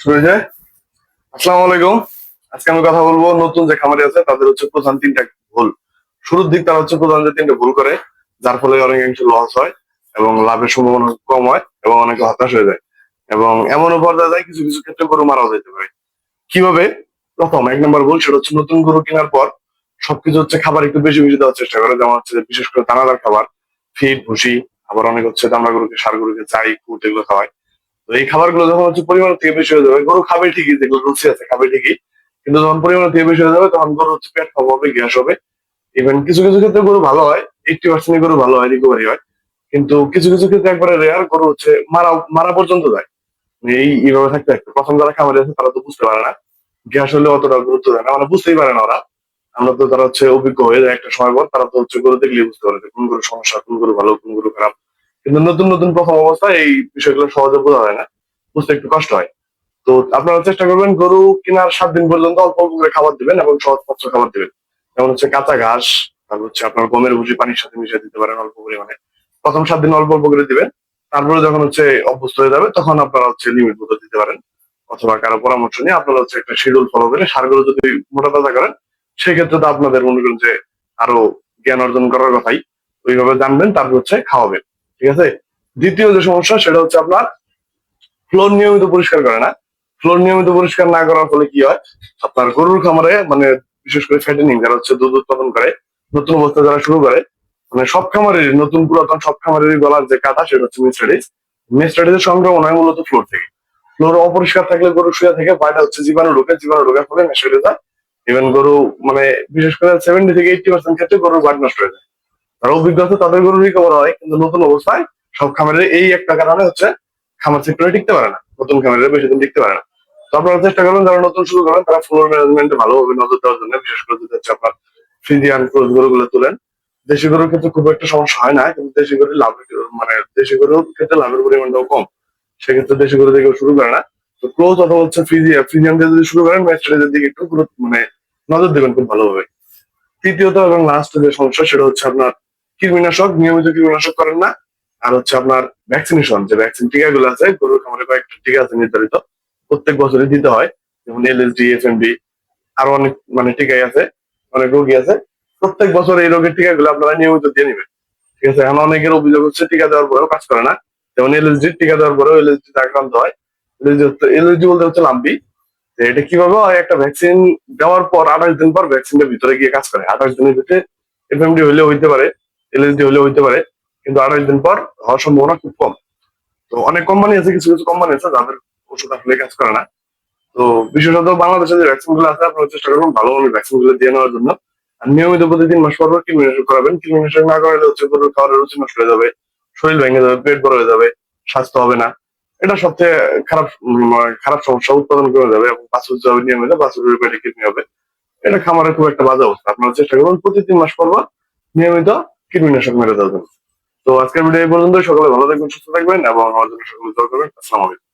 শুরু যায়। আসসালামু আলাইকুম। আজকে আমি কথা বলবো নতুন যে খামারি আছে তাদের হচ্ছে প্রধান তিনটা ভুল। শুরুর দিক তারা হচ্ছে প্রধান যে তিনটা ভুল করে, যার ফলে অনেকাংশ লস হয় এবং লাভের সম্ভাবনা কম হয় এবং অনেকে হতাশ হয়ে যায় এবং এমনও পর্যায়ে যায় কিছু কিছু ক্ষেত্রে গরু মারাও যেতে পারে। কিভাবে? প্রথম এক নম্বর ভুল, সেটা হচ্ছে নতুন গরু কেনার পর সবকিছু হচ্ছে খাবার একটু বেশি বেশি দেওয়ার চেষ্টা করে, যেমন হচ্ছে বিশেষ করে দানাদার খাবার, ফিড, ভুসি, আবার অনেক হচ্ছে দামড়া গরুকে, ষাঁড় গরুকে চাই, কুট এগুলো খাওয়ায়। তো এই খাবারগুলো যখন হচ্ছে পরিমাণ থেকে বেশি হয়ে যাবে, গরু খাবে ঠিকই, যেগুলো রুচি আছে খাবে ঠিকই, কিন্তু যখন পরিমাণ থেকে বেশি হয়ে যাবে তখন গরু হচ্ছে পেট খাওয়া হবে, গ্যাস হবে। ইভেন কিছু কিছু ক্ষেত্রে গরু ভালো হয়, 80% গরু ভালো হয়, রিকভারি হয়, কিন্তু কিছু কিছু ক্ষেত্রে একবারে রেয়ার গরু হচ্ছে মারা মারা পর্যন্ত যায়। এইভাবে থাকতে থাকতে প্রথম যারা খামারে আছে তারা তো বুঝতে পারে না, গ্যাস হলে অতটা গুরুত্ব দেয় না, মানে বুঝতেই পারে না ওরা। আমরা তো তারা হচ্ছে অভিজ্ঞ হয়ে যায় একটা সময় পর, তারা তো হচ্ছে গরু দেখলেই বুঝতে পারে যে কোন গরু সমস্যা, কোন গরু ভালো, কোন গরু খারাপ। কিন্তু নতুন নতুন প্রথম অবস্থায় এই বিষয়গুলো সহজে বোঝা যায় না, বুঝতে একটু কষ্ট হয়। তো আপনারা চেষ্টা করবেন গরু কেনার 7 দিন পর্যন্ত অল্প অল্প করে খাবার দিবেন এবং সহজ পাচ্য খাবার দিবেন। যেমন হচ্ছে কাঁচা ঘাস, তারপর হচ্ছে আপনার গমের ভুসি পানির সাথে মিশিয়ে দিতে পারেন অল্প পরিমাণে। প্রথম 7 দিন অল্প অল্প করে দিবেন, তারপরে যখন হচ্ছে অভ্যস্ত হয়ে যাবে তখন আপনারা হচ্ছে লিমিট মতো দিতে পারেন, অথবা কারো পরামর্শ নিয়ে আপনারা হচ্ছে একটা শিডিউল ফলো করে সারগুলো যদি মোটা তাজা করেন, সেক্ষেত্রে তো আপনাদের মনে করেন যে আরো জ্ঞান অর্জন করার কথাই। ওইভাবে জানবেন, তারপর হচ্ছে খাওয়াবেন। ঠিক আছে। দ্বিতীয় যে সমস্যা সেটা হচ্ছে আপনার ফ্লোর নিয়মিত পরিষ্কার করে না। ফ্লোর নিয়মিত পরিষ্কার না করার ফলে কি হয়, আপনার গরুর খামারে মানে বিশেষ করে ফ্যাটেনিং যারা হচ্ছে দুধ উৎপাদন করে, নতুন অবস্থা যারা শুরু করে, মানে সব খামারের নতুন পুরাতন সব খামারের গলার যে কাটা সেটা হচ্ছে মেস্টাডিজ। মেস্টাডিজের সংক্রমণ হয় মূলত ফ্লোর থেকে। ফ্লোর অপরিষ্কার থাকলে গরু শুয়ে থেকে বাইরে হচ্ছে জীবাণু ঢোকে, জীবাণু ঢোকার ফলে মেস্টাডিজ হয়। ইভেন গরু মানে বিশেষ করে 70 থেকে 80% ক্ষেত্রে গরুর বাট নষ্ট হয়ে যায়। তারা অভিজ্ঞতা তাদের গরু রিকভার হয়, কিন্তু নতুন অবস্থায় সব খামারের এই একটা কারণে হচ্ছে খামার সেক্টরে টিকতে পারে না, নতুন খামারে বেশি দিন টিকতে পারে না। তো আপনারা চেষ্টা করবেন যারা নতুন শুরু করেন তারা ফ্লোর ম্যানেজমেন্টে ভালোভাবে নজর দেওয়ার জন্য, বিশেষ করে যদি হচ্ছে আপনার ফ্রিজিয়ান ক্রস গরুগুলো তুলেন। দেশি গরুর ক্ষেত্রে খুব একটা সমস্যা হয় না, কিন্তু দেশি গরুর লাভ মানে দেশি গরুর ক্ষেত্রে লাভের পরিমাণটাও কম। সেক্ষেত্রে দেশি গরু থেকে শুরু করে না। তো ক্লোজ অথবা হচ্ছে ফ্রিজিয়ান দিয়ে যদি শুরু করেন, ম্যাস্টারের দিকে একটু মানে নজর দেবেন খুব ভালোভাবে। তৃতীয়ত এবং লাস্ট যে সমস্যা সেটা হচ্ছে আপনার কৃমিনাশক, নিয়মিত কৃমিনাশক করেন না। আর হচ্ছে আপনার ভ্যাকসিনেশন, যে ভ্যাকসিন টিকাগুলো আছে, গরুর খামারে কয়েকটা টিকা আছে নির্ধারিত, প্রত্যেক বছরই দিতে হয়। যেমন এলএসডি, এফএমডি, আরো অনেক মানে টিকাই আছে, অনেক রোগী আছে। প্রত্যেক বছর এই রোগের টিকাগুলো আপনারা নিয়মিত দিয়ে নেবেন। ঠিক আছে। এখন অনেকের অভিযোগ হচ্ছে টিকা দেওয়ার পরেও কাজ করে না। যেমন এলএসডি টিকা দেওয়ার পরেও এলএসডি আক্রান্ত হয়। এলএসডি বলতে হচ্ছে লাম্পি। এটা কিভাবে হয়, একটা ভ্যাকসিন দেওয়ার পর 28 দিন পর ভ্যাকসিনের ভিতরে গিয়ে কাজ করে। 28 দিনের ভিতরে এফএমডি হলে হইতে পারে, এলএসডি হলে হইতে পারে, কিন্তু 28 দিন পর হওয়ার সম্ভাবনা খুব কম। তো অনেক কোম্পানি আছে, কিছু কিছু কোম্পানি আছে যাদের ওষুধ আসলে কাজ করে না। তো বিশেষত বাংলাদেশে যে ভ্যাকসিন গুলো আছে আপনারা চেষ্টা করবেন ভালো মানের ভ্যাকসিন গুলো দিয়ে নেওয়ার জন্য। আর নিয়মিত প্রতি 3 মাস পর পর কৃমিনাশক করাবেন। কৃমিনাশক না করালে হচ্ছে গরুর খাবারের রুচি নষ্ট হয়ে যাবে, শরীর ভেঙে যাবে, পেট বড় হয়ে যাবে, স্বাস্থ্য হবে না। এটা সবচেয়ে খারাপ খারাপ সমস্যা, উৎপাদন কমে যাবে এবং বাছুর যাবে নিয়মিত, বাছুরের পেটে কৃমি হবে। এটা খামারের খুব একটা বাজে অবস্থা। আপনারা চেষ্টা করবেন প্রতি 3 মাস পর পর নিয়মিত কৃমিনাশক মেরে দেওয়ার জন্য। তো আজকের ভিডিও এই পর্যন্ত। সকলে ভালো থাকবেন, সুস্থ থাকবেন এবং আমার জন্য সকলে দোয়া করবেন। আসসালামু আলাইকুম।